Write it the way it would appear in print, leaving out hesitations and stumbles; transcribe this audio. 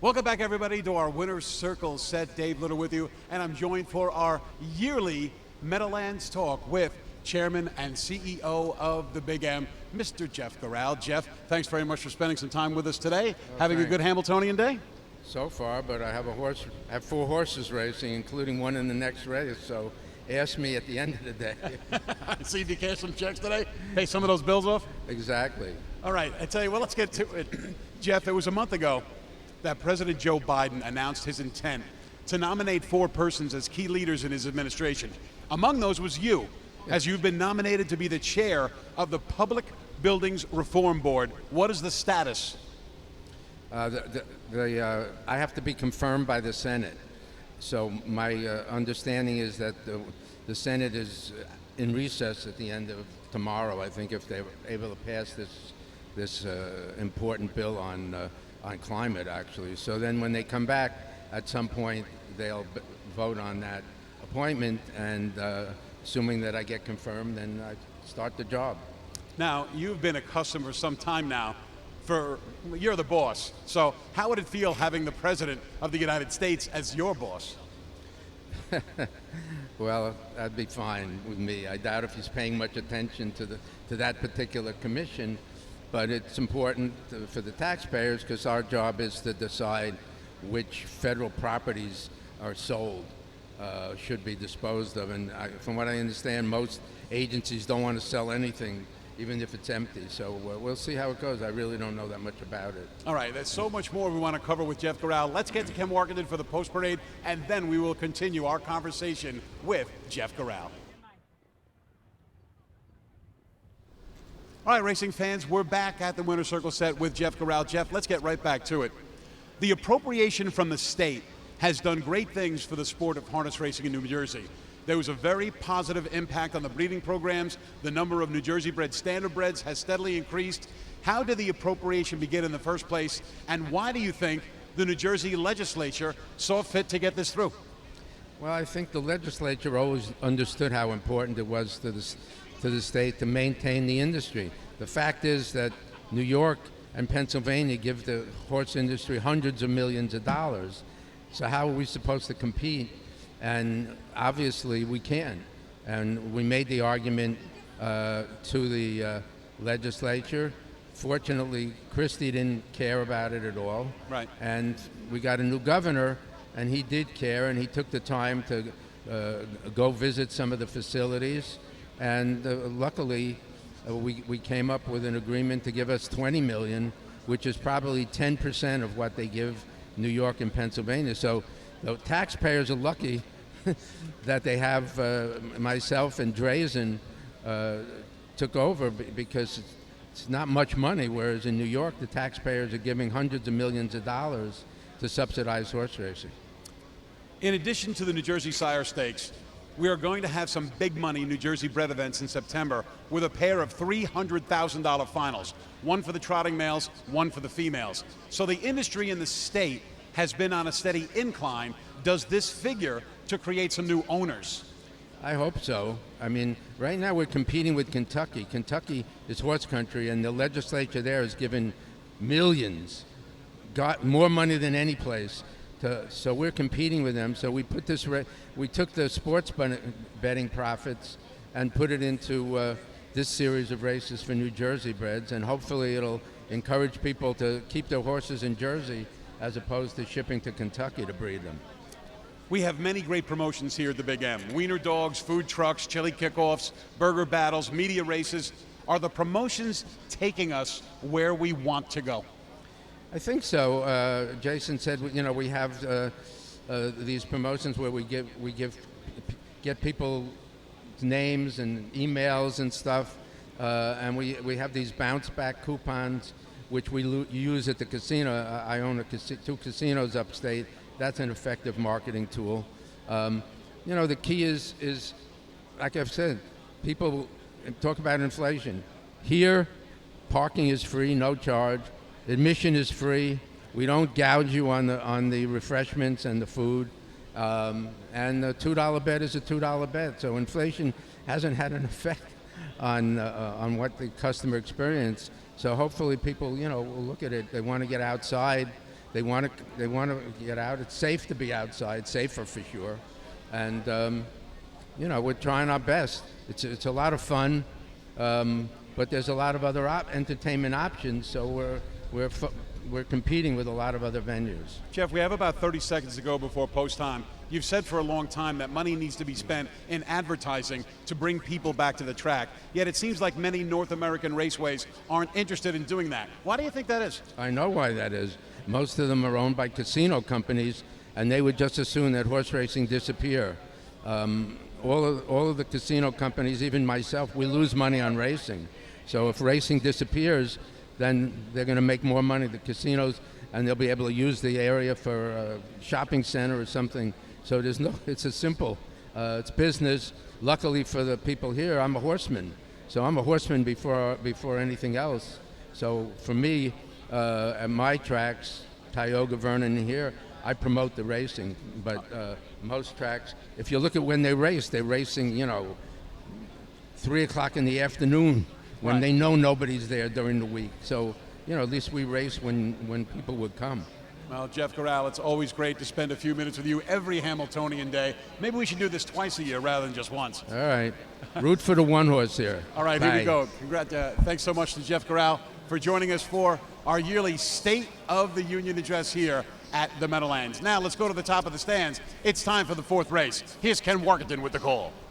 Welcome back, everybody, to our Winner's Circle set. Dave Little with you, and I'm joined for our yearly Meadowlands Talk with Chairman and CEO of the Big M, Mr. Jeff Gural. Jeff, thanks very much for spending some time with us today. Having a good Hamiltonian day? So far, but I have four horses racing, including one in the next race, so ask me at the end of the day. See if you cash some checks today? Pay some of those bills off? Exactly. All right, I tell you, well, let's get to it. Jeff, it was a month ago that President Joe Biden announced his intent to nominate 4 persons as key leaders in his administration. Among those was you, as you've been nominated to be the chair of the Public Buildings Reform Board. What is the status? I have to be confirmed by the Senate. So my understanding is that the Senate is in recess at the end of tomorrow, I think, if they're able to pass this important bill on climate, actually. So then when they come back at some point, they'll vote on that appointment, and assuming that I get confirmed, then I start the job. Now, you've been a customer for some time now. You're the boss. So how would it feel having the President of the United States as your boss? Well, that'd be fine with me. I doubt if he's paying much attention to that particular commission. But it's important for the taxpayers because our job is to decide which federal properties are sold, should be disposed of. And from what I understand, most agencies don't want to sell anything, even if it's empty. So we'll see how it goes. I really don't know that much about it. All right, there's so much more we want to cover with Jeff Gural. Let's get to Ken Workington for the post parade, and then we will continue our conversation with Jeff Gural. All right, racing fans, we're back at the Winner's Circle set with Jeff Gural. Jeff, let's get right back to it. The appropriation from the state has done great things for the sport of harness racing in New Jersey. There was a very positive impact on the breeding programs. The number of New Jersey-bred standardbreds has steadily increased. How did the appropriation begin in the first place, and why do you think the New Jersey legislature saw fit to get this through? Well, I think the legislature always understood how important it was to the state to maintain the industry. The fact is that New York and Pennsylvania give the horse industry hundreds of millions of dollars. So how are we supposed to compete? And obviously we can. And we made the argument to the legislature. Fortunately, Christie didn't care about it at all. Right. And we got a new governor, and he did care, and he took the time to go visit some of the facilities. And luckily, we came up with an agreement to give us $20 million, which is probably 10% of what they give New York and Pennsylvania. So the taxpayers are lucky that they have myself and Drazen took over, because it's not much money, whereas in New York, the taxpayers are giving hundreds of millions of dollars to subsidize horse racing. In addition to the New Jersey Sire Stakes, we are going to have some big money New Jersey bred events in September with a pair of $300,000 finals, one for the trotting males, one for the females. So the industry in the state has been on a steady incline. Does this figure to create some new owners? I hope so. I mean, right now we're competing with Kentucky. Kentucky is horse country, and the legislature there has given millions, got more money than any place. So we're competing with them. So we put we took the sports betting profits and put it into this series of races for New Jersey breds, and hopefully it'll encourage people to keep their horses in Jersey as opposed to shipping to Kentucky to breed them. We have many great promotions here at the Big M. Wiener dogs, food trucks, chili kickoffs, burger battles, media races. Are the promotions taking us where we want to go? I think so. Jason said, we have these promotions where we get people names and emails and stuff, and we have these bounce back coupons which we use at the casino. I own 2 casinos upstate. That's an effective marketing tool. The key is, like I've said, people talk about inflation. Here, parking is free, no charge. Admission is free. We don't gouge you on the refreshments and the food. And the $2 bet is a $2 bet. So inflation hasn't had an effect on what the customer experience. So hopefully people, will look at it. They want to get outside. they want to get out. It's safe to be outside, safer for sure, and we're trying our best. It's a lot of fun, but there's a lot of other entertainment options. So we're competing with a lot of other venues. Jeff, we have about 30 seconds to go before post time. You've said for a long time that money needs to be spent in advertising to bring people back to the track. Yet it seems like many North American raceways aren't interested in doing that. Why do you think that is? I know why that is. Most of them are owned by casino companies, and they would just as soon that horse racing disappear. All of the casino companies, even myself, we lose money on racing. So if racing disappears, then they're going to make more money, the casinos, and they'll be able to use the area for a shopping center or something. So it's a simple, it's business. Luckily for the people here, I'm a horseman. So I'm a horseman before anything else. So for me, at my tracks, Tioga, Vernon here, I promote the racing. But most tracks, if you look at when they're racing, 3 o'clock in the afternoon when Right. they know nobody's there during the week. So, at least we race when people would come. Well, Jeff Gural, it's always great to spend a few minutes with you every Hamiltonian day. Maybe we should do this twice a year rather than just once. All right. Root for the one horse here. All right, Bye. here we go. Thanks so much to Jeff Gural for joining us for our yearly State of the Union address here at the Meadowlands. Now let's go to the top of the stands. It's time for the fourth race. Here's Ken Workington with the call.